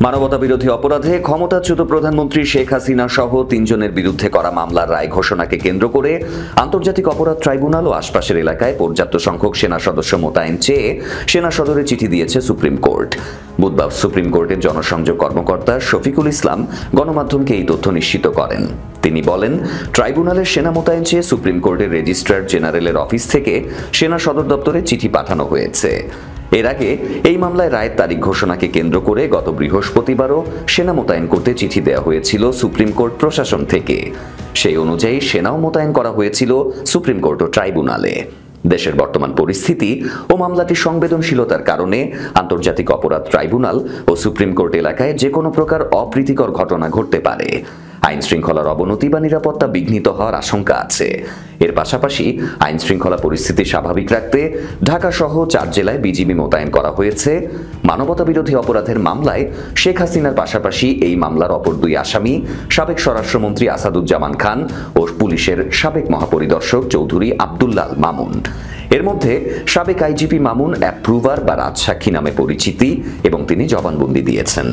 মানবতাবিরোধী অপরাধে ক্ষমতাচ্যুত প্রধানমন্ত্রী শেখ হাসিনা সহ 3 জনের বিরুদ্ধে করা মামলার রায় ঘোষণাকে কেন্দ্র করে আন্তর্জাতিক অপরাধ ট্রাইব্যুনাল ও আশপাশের এলাকায় পর্যাপ্ত সংখ্যক সেনা সদস্য মোতায়েন চেয়ে সেনা সদরে চিঠি দিয়েছে সুপ্রিম কোর্ট। বুধবার সুপ্রিম কোর্টের জনসংযোগ কর্মকর্তা শফিকুল ইসলাম গণমাধ্যমকে এই তথ্য নিশ্চিত করেন। তিনি বলেন, ট্রাইব্যুনালের সেনা মোতায়েন চেয়ে সুপ্রিম কোর্টের রেজিস্ট্রার জেনারেলের অফিস থেকে সেনা সদর দপ্তরে চিঠি পাঠানো হয়েছে। এর আগে এই মামলায় রায়ের তারিখ ঘোষণাকে কেন্দ্র করে গত বৃহস্পতিবারও সেনা মোতায়েন করতে চিঠি দেওয়া হয়েছিল সুপ্রিম কোর্ট প্রশাসন থেকে। সেই অনুযায়ী সেনাও মোতায়েন করা হয়েছিল সুপ্রিম কোর্ট ও ট্রাইব্যুনালে। দেশের বর্তমান পরিস্থিতি ও মামলাটির সংবেদনশীলতার কারণে আন্তর্জাতিক অপরাধ ট্রাইব্যুনাল ও সুপ্রিম কোর্ট এলাকায় যে কোনো প্রকার অপ্রীতিকর ঘটনা ঘটতে পারে। আইন শৃঙ্খলার অবনতি বা নিরাপত্তা বিঘ্নিত হওয়ার আশঙ্কা আছে। এর পাশাপাশি আইন শৃঙ্খলা পরিস্থিতি স্বাভাবিক রাখতে ঢাকা সহ 4 জেলায় বিজিবি মোতায়েন করা হয়েছে। মানবতাবিরোধী অপরাধের মামলায় শেখ হাসিনার পাশাপাশি এই মামলার অপর 2 আসামি সাবেক স্বরাষ্ট্রমন্ত্রী আসাদুজ্জামান খান ও পুলিশের সাবেক মহাপরিদর্শক চৌধুরী আব্দুল্লাহ মামুন। এর মধ্যে সাবেক আইজিপি মামুন অ্যাপ্রুভার বা রাজসাক্ষী নামে পরিচিতি এবং তিনি জবানবন্দি দিয়েছেন।